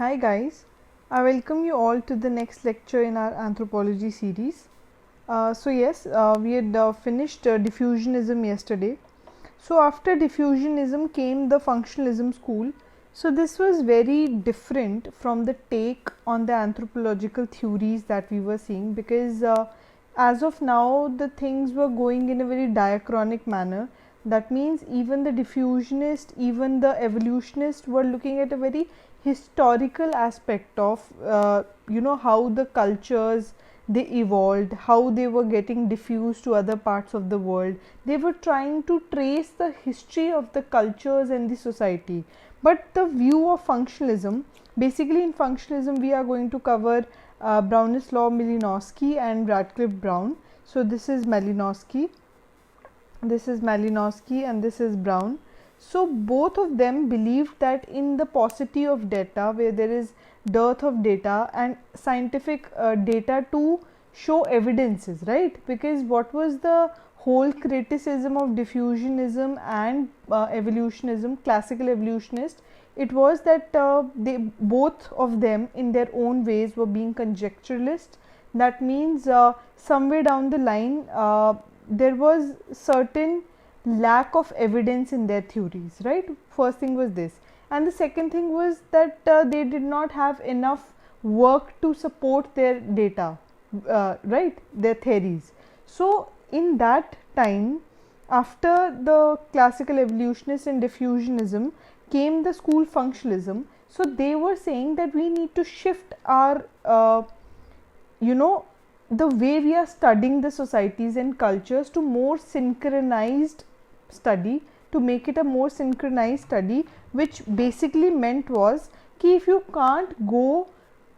Hi guys, I welcome you all to the next lecture in our anthropology series. We had finished diffusionism yesterday. So after diffusionism came the functionalism school. So this was very different from the take on the anthropological theories that we were seeing, because as of now the things were going in a very diachronic manner. That means even the diffusionist, even the evolutionist were looking at a very historical aspect of how the cultures they evolved, how they were getting diffused to other parts of the world. They were trying to trace the history of the cultures and the society. But the view of functionalism, basically in functionalism we are going to cover Brownislaw Malinowski and Radcliffe Brown. So this is Malinowski, and this is Brown. So both of them believed that in the paucity of data, where there is dearth of data and scientific data to show evidences, right? Because what was the whole criticism of diffusionism and evolutionism, classical evolutionist, it was that they both of them in their own ways were being conjecturalist. That means somewhere down the line there was certain lack of evidence in their theories, right? First thing was this, and the second thing was that they did not have enough work to support their data, right, their theories. So in that time, after the classical evolutionists and diffusionism came the school functionalism. So they were saying that we need to shift our the way we are studying the societies and cultures to more synchronized study, to make it a more synchronized study, which basically meant was कि if you can't go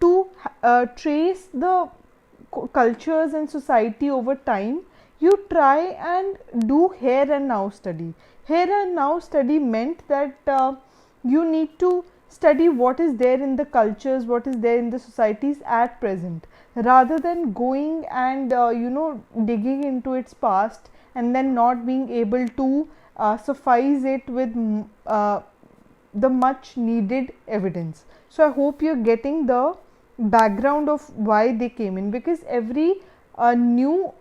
to trace the cultures and society over time, you try and do here and now study. Here and now study meant that you need to study what is there in the cultures, what is there in the societies at present, rather than going and digging into its past and then not being able to suffice it with the much needed evidence. So I hope you're getting the background of why they came in, because every new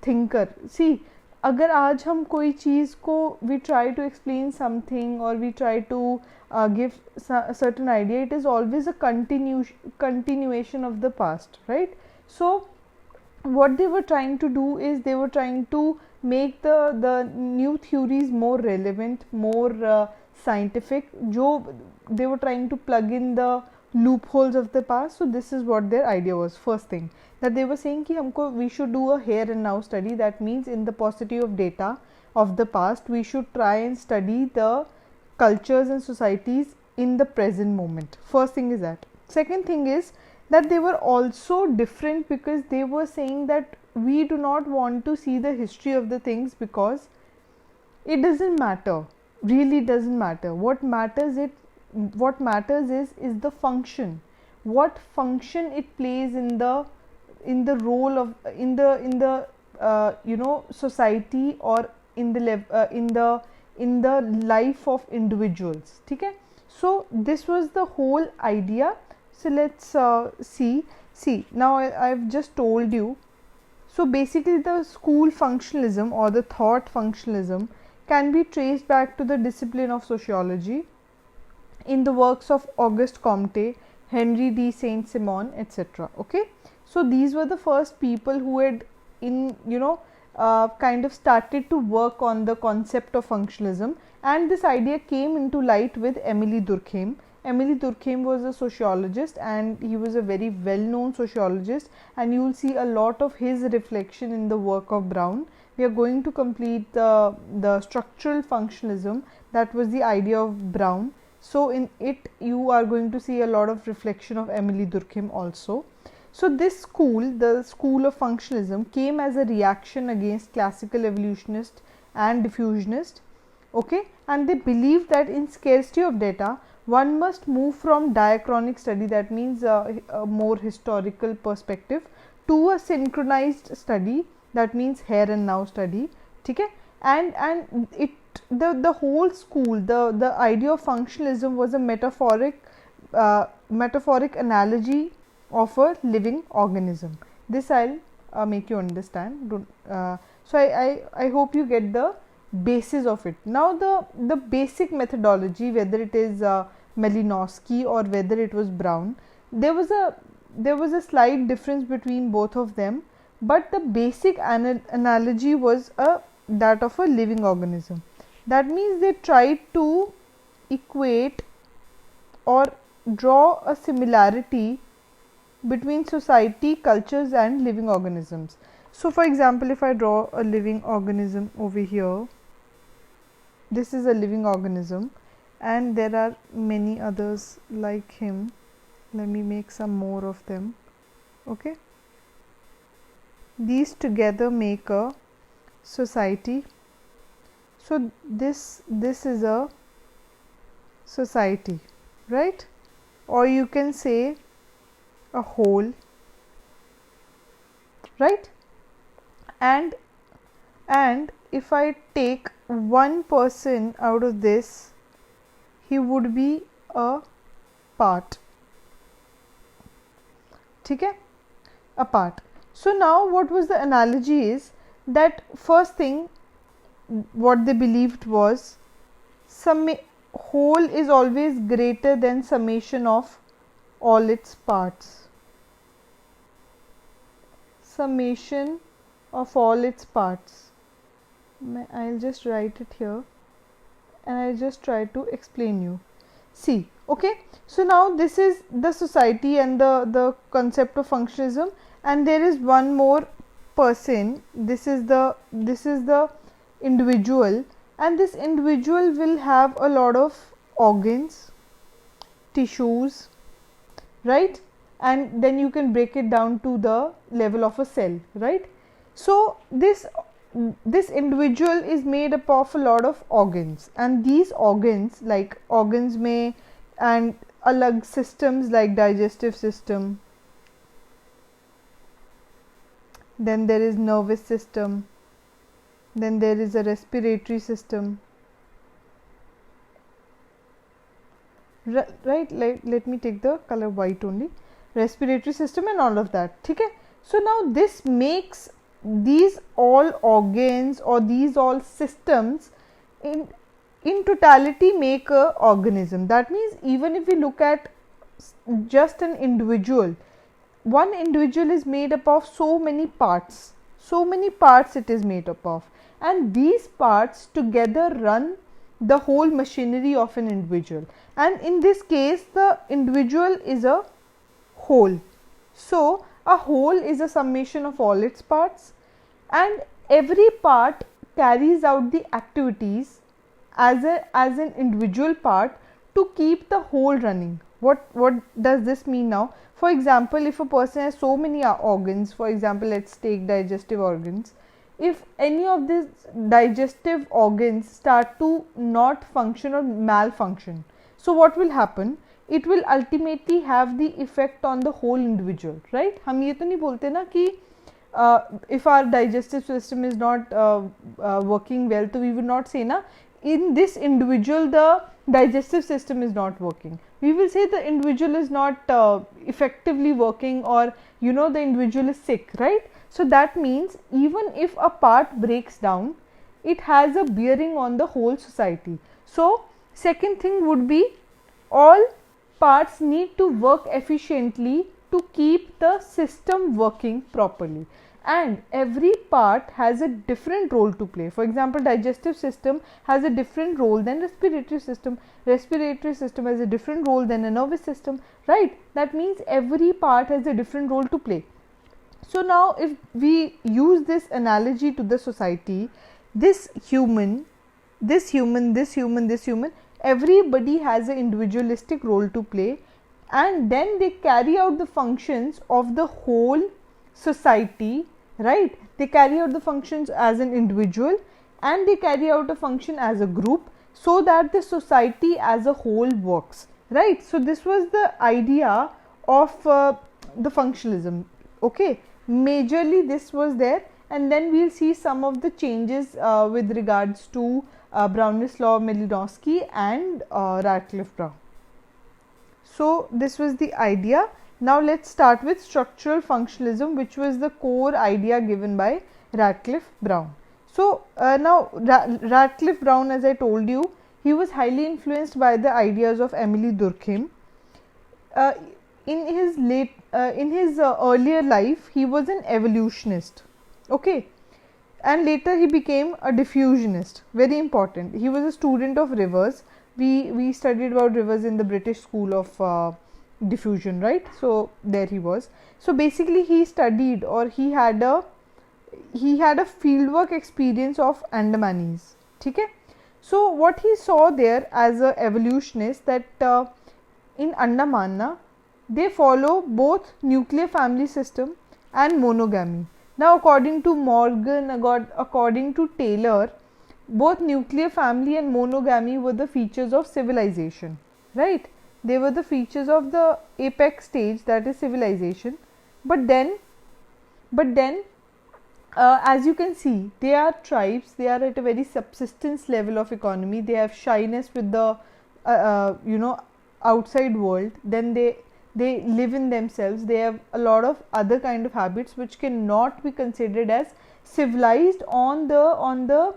thinker, see, अगर आज हम कोई चीज़ को we try to explain something or we try to give a certain idea, it is always a continuation of the past, right? So what they were trying to do is they were trying to make the new theories more relevant, more scientific. जो they were trying to plug in the loopholes of the past. So this is what their idea was. First thing that they were saying कि हमको we should do a here and now study. That means in the paucity of data of the past, we should try and study the cultures and societies in the present moment. First thing is that. Second thing is that they were also different, because they were saying that we do not want to see the history of the things, because it doesn't matter, really doesn't matter. What matters is the function, what function it plays in the role of in the society or in the life of individuals. ठीक है? So this was the whole idea. So let's see now I've just told you. So basically the school functionalism or the thought functionalism can be traced back to the discipline of sociology in the works of Auguste Comte, Henry de Saint-Simon, etc. Okay, so these were the first people who had kind of started to work on the concept of functionalism, and this idea came into light with Emile Durkheim. Emile Durkheim was a sociologist, and he was a very well known sociologist, and you will see a lot of his reflection in the work of Brown. We are going to complete the structural functionalism, that was the idea of Brown. So in it you are going to see a lot of reflection of Emile Durkheim also. So this school, the school of functionalism, came as a reaction against classical evolutionist and diffusionist, okay, and they believed that in scarcity of data one must move from diachronic study, that means a more historical perspective, to a synchronized study, that means here and now study. Okay, and it the whole school, the idea of functionalism was a metaphoric metaphoric analogy of a living organism. This I'll make you understand. So I hope you get the basis of it. Now the basic methodology, whether it is Malinowski or whether it was Brown, there was a slight difference between both of them, but the basic analogy was that of a living organism. That means they tried to equate or draw a similarity between society, cultures and living organisms. So for example, if I draw a living organism over here, this is a living organism and there are many others like him. Let me make some more of them. Okay, these together make a society. So this is a society, right? Or you can say a whole, right? And if I take one person out of this, he would be a part. Okay, a part. So now what was the analogy is that first thing what they believed was whole is always greater than summation of all its parts. Summation of all its parts. I'll just write it here and I'll just try to explain you. See, okay, so now this is the society and the concept of functionalism, and there is one more person. This is the individual, and this individual will have a lot of organs, tissues, right? And then you can break it down to the level of a cell, right? So this individual is made up of a lot of organs, and these organs, like organs may and alag systems like digestive system, then there is nervous system, then there is a respiratory system, right? Let me take the color white only. Respiratory system and all of that. Okay, so now this makes these all organs or these all systems in totality make a organism. That means even if we look at just an individual, one individual is made up of so many parts it is made up of, and these parts together run the whole machinery of an individual, and in this case the individual is a whole. So a whole is a summation of all its parts, and every part carries out the activities as an individual part to keep the whole running. What does this mean now? For example, if a person has so many organs, for example, let's take digestive organs. If any of these digestive organs start to not function or malfunction, so what will happen? It will ultimately have the effect on the whole individual, right? हम ये तो नहीं बोलते ना कि if our digestive system is not working well, so we will not say na in this individual the digestive system is not working. We will say the individual is not effectively working, or the individual is sick, right? So that means even if a part breaks down, it has a bearing on the whole society. So second thing would be all parts need to work efficiently to keep the system working properly, and every part has a different role to play. For example, digestive system has a different role than respiratory system has a different role than a nervous system, right? That means every part has a different role to play. So now if we use this analogy to the society, this human, everybody has an individualistic role to play, and then they carry out the functions of the whole society, right? They carry out the functions as an individual and they carry out a function as a group, so that the society as a whole works, right? So this was the idea of the functionalism. Okay, majorly this was there, and then we'll see some of the changes with regards to Brownist law, Malinowski and Radcliffe Brown. So this was the idea. Now let's start with structural functionalism, which was the core idea given by Radcliffe Brown. So now Radcliffe Brown, as I told you, he was highly influenced by the ideas of Emile Durkheim. Uh, in his earlier life, he was an evolutionist. Okay, and later he became a diffusionist. Very important. He was a student of rivers. We studied about rivers in the British School of diffusion, right? So there he was. So basically he studied, or he had a fieldwork experience of Andamanese. Okay. So what he saw there as a evolutionist, that in Andaman they follow both nuclear family system and monogamy. Now according to Morgan, according to Taylor, both nuclear family and monogamy were the features of civilization, right? They were the features of the apex stage, that is civilization. But then as you can see, they are tribes. They are at a very subsistence level of economy. They have shyness with the outside world. Then they live in themselves. They have a lot of other kind of habits which cannot be considered as civilized on the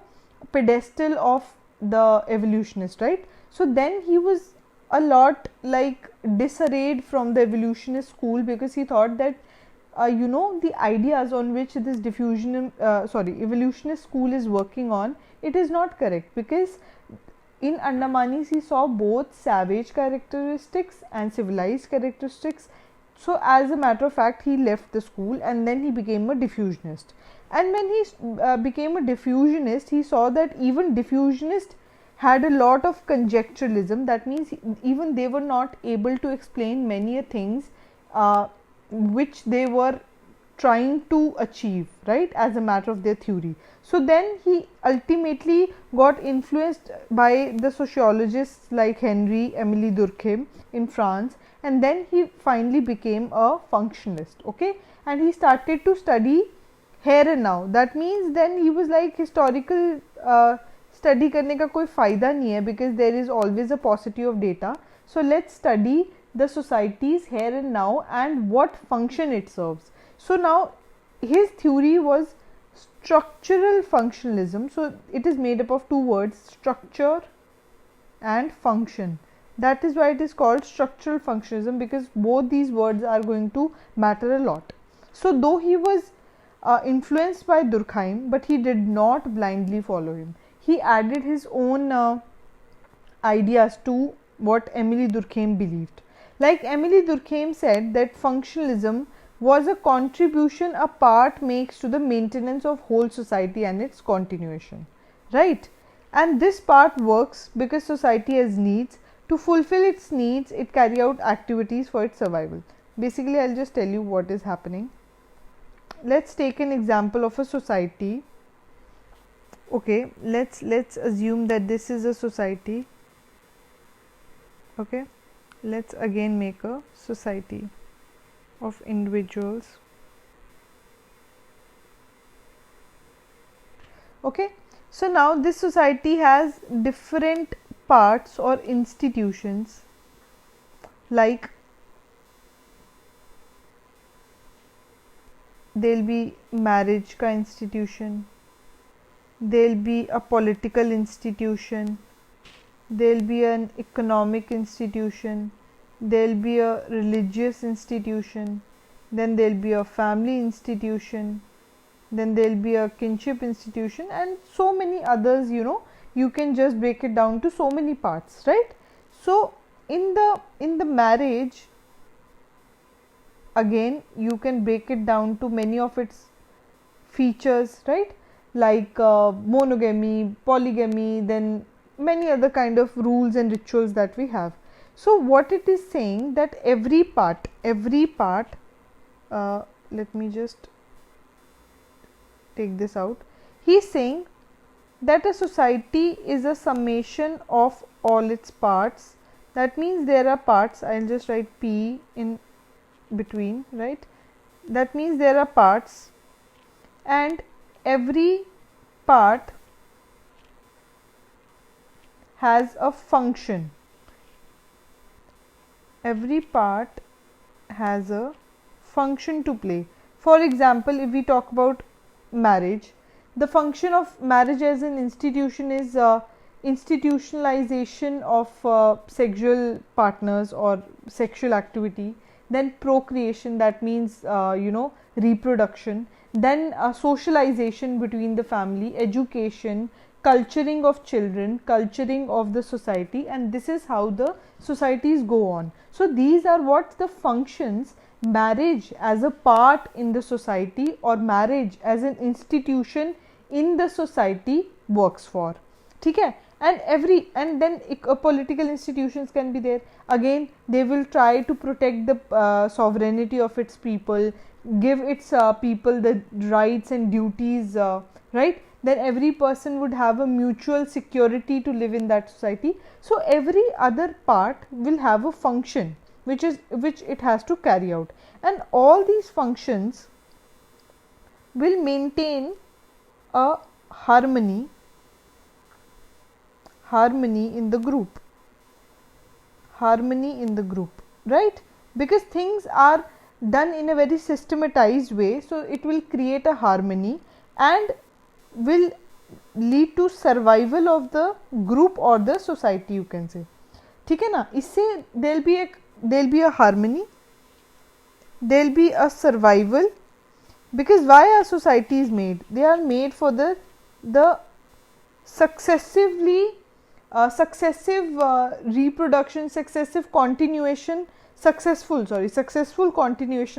pedestal of the evolutionist, right? So then he was a lot like disarrayed from the evolutionist school, because he thought that the ideas on which this evolutionist school is working on, it is not correct, because in Andamanis he saw both savage characteristics and civilized characteristics. So as a matter of fact, he left the school and then he became a diffusionist. And when he became a diffusionist, he saw that even diffusionists had a lot of conjecturalism. That means even they were not able to explain many things which they were trying to achieve, right, as a matter of their theory. So then he ultimately got influenced by the sociologists like Emile Durkheim in France, and then he finally became a functionalist. Okay, and he started to study here and now. That means then he was like, historical study करने का कोई फायदा नहीं है, because there is always a paucity of data. So let's study the societies here and now and what function it serves. So now his theory was structural functionalism. So it is made up of two words, structure and function. That is why it is called structural functionalism, because both these words are going to matter a lot. So though he was influenced by Durkheim, but he did not blindly follow him. He added his own ideas to what Emile Durkheim believed. Like Emile Durkheim said that functionalism was a contribution a part makes to the maintenance of whole society and its continuation, right? And this part works because society has needs. To fulfill its needs, it carry out activities for its survival. Basically, I'll just tell you what is happening. Let's take an example of a society. Okay, let's assume that this is a society. Okay, let's again make a society of individuals. Okay, so now this society has different parts or institutions, like there will be marriage ka institution, there will be a political institution, there will be an economic institution, there will be a religious institution, then there will be a family institution, then there will be a kinship institution, and so many others. You can just break it down to so many parts, right? So in the marriage, again you can break it down to many of its features, right? Like monogamy, polygamy, then many other kind of rules and rituals that we have. So what it is saying, that every part let me just take this out. He is saying that a society is a summation of all its parts. That means there are parts. I'll just write P in between, right? That means there are parts, and every part has a function. every part has a function to play. For example, if we talk about marriage, the function of marriage as an institution is institutionalization of sexual partners or sexual activity, then procreation, that means reproduction, then socialization between the family, education, culturing of children, culturing of the society, and this is how the societies go on. So these are what the functions marriage as a part in the society or marriage as an institution in the society works for. ठीक है, and then political institutions can be there. Again, they will try to protect the sovereignty of its people, give its people the rights and duties, right? Then every person would have a mutual security to live in that society. So every other part will have a function which it has to carry out, and all these functions will maintain a harmony in the group, right? Because things are done in a very systematized way, so it will create a harmony and will lead to survival of the group or the society, you can say. ठीक है ना, इससे there'll be a harmony, there'll be a survival. Because why are societies made? They are made for the successive reproduction, successful continuation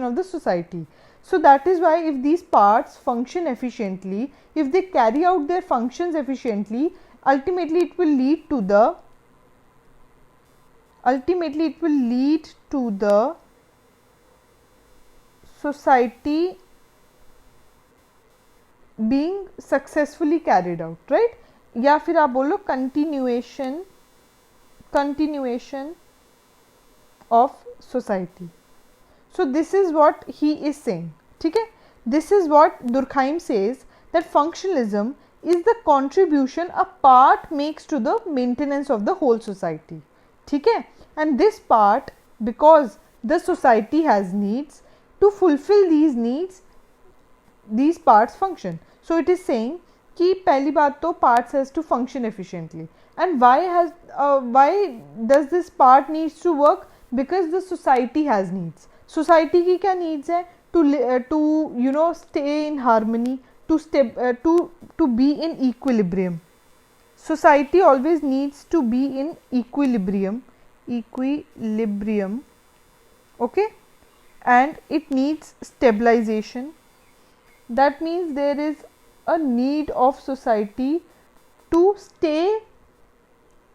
of the society. So that is why if these parts function efficiently, if they carry out their functions efficiently, ultimately it will lead to the society being successfully carried out, right? या फिर आप बोलो continuation of society. So this is what he is saying. ठीक है, this is what Durkheim says, that functionalism is the contribution a part makes to the maintenance of the whole society. ठीक है, and this part, because the society has needs, to fulfill these needs these parts function. So it is saying कि पहली बात तो parts has to function efficiently, and why does this part needs to work? Because the society has needs. Society की क्या needs है? To stay in harmony, to be in equilibrium. Society always needs to be in equilibrium, okay, and it needs stabilization. That means there is a need of society to stay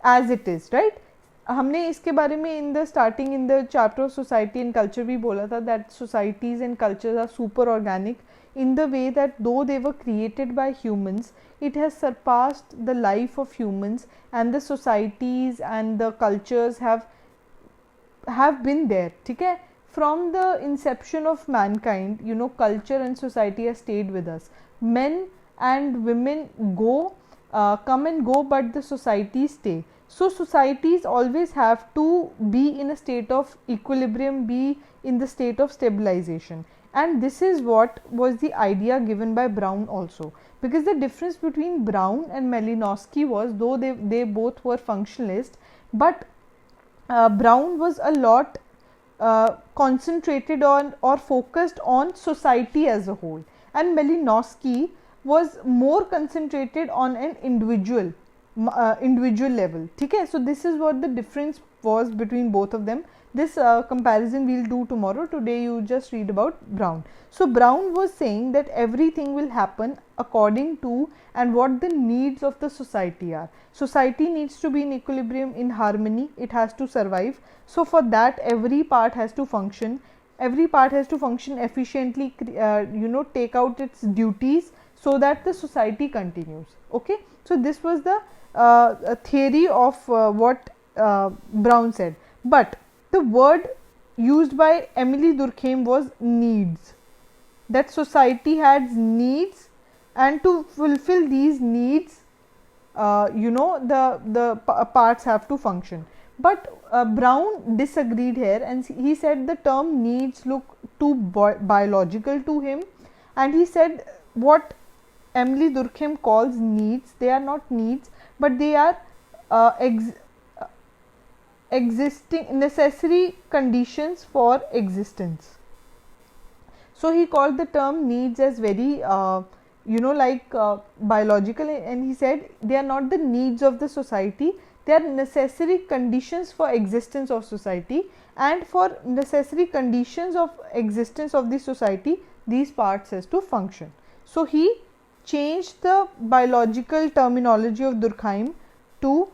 as it is, right? हमने इसके बारे में in the starting in the chapter of society and culture भी बोला था that societies and cultures are super organic in the way that though they were created by humans, it has surpassed the life of humans, and the societies and the cultures have been there. ठीक है, from the inception of mankind, culture and society has stayed with us. Men and women come and go, but the societies stay. So societies always have to be in a state of equilibrium, be in the state of stabilization, and this is what was the idea given by Brown also. Because the difference between Brown and Malinowski was, though they both were functionalists, but Brown was a lot concentrated on or focused on society as a whole, and Malinowski was more concentrated on an individual level. ठीक है, so this is what the difference was between both of them. This comparison we'll do tomorrow. Today you just read about Brown. So Brown was saying that everything will happen according to and what the needs of the society are. Society needs to be in equilibrium, in harmony, it has to survive. So for that every part has to function. Every part has to function efficiently, take out its duties so that the society continues. Okay, so this was the theory of what Brown said. But the word used by Emily Durkheim was needs. That society has needs, and to fulfill these needs, the parts have to function. But Brown disagreed here, and he said the term needs look too biological to him, and he said what Emily Durkheim calls needs, they are not needs, but they are existing necessary conditions for existence. So he called the term needs as very biological, and he said they are not the needs of the society, they are necessary conditions for existence of society, and for necessary conditions of existence of the society these parts has to function. So he changed the biological terminology of Durkheim to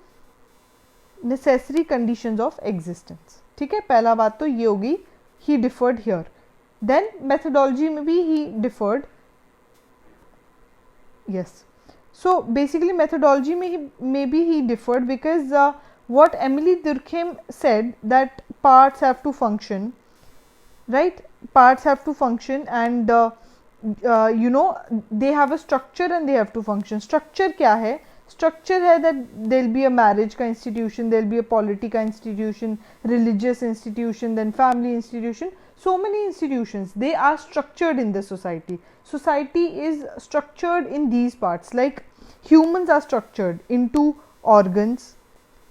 necessary conditions of existence. ठीक है, पहला बात तो ये होगी, he differed here. Then methodology में भी he differed. Yes. So basically methodology में maybe he differed because what Emily Durkheim said that parts have to function, right? Parts have to function, and they have a structure and they have to function. Structure क्या है? Structure है that there will be a marriage का institution, there will be a polity का institution, religious institution, then family institution. So many institutions, they are structured in the society. Society is structured in these parts, like humans are structured into organs,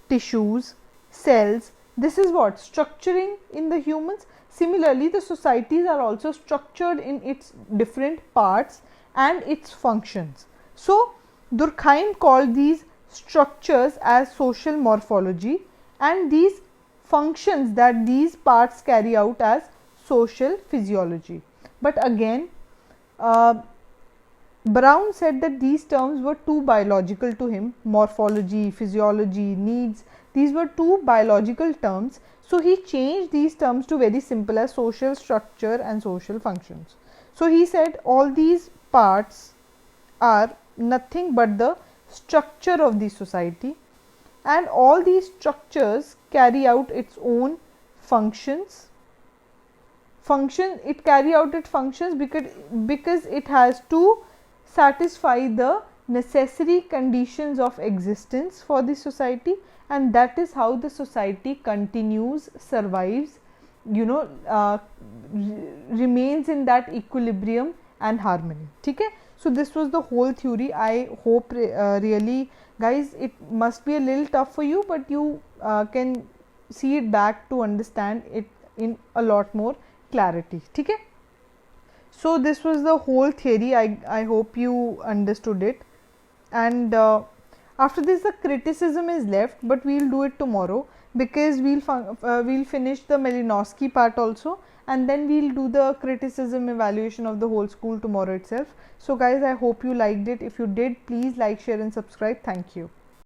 tissues, cells. This is what structuring in the humans. Similarly, the societies are also structured in its different parts and its functions. So Durkheim called these structures as social morphology, and these functions that these parts carry out as social physiology. But again, Brown said that these terms were too biological to him. Morphology, physiology, needs, these were too biological terms. So he changed these terms to very simple as social structure and social functions. So he said all these parts are nothing but the structure of the society, and all these structures carry out its own functions. It carry out its functions because it has to satisfy the necessary conditions of existence for the society, and that is how the society continues, survives, remains in that equilibrium and harmony. ठीक है? So this was the whole theory. I hope really guys it must be a little tough for you, but you can see it back to understand it in a lot more clarity. ठीक है? So this was the whole theory. I hope you understood it, and after this the criticism is left, but we'll do it tomorrow because we'll finish the Malinowski part also, and then we'll do the criticism evaluation of the whole school tomorrow itself. So guys, I hope you liked it. If you did, please like, share and subscribe. Thank you.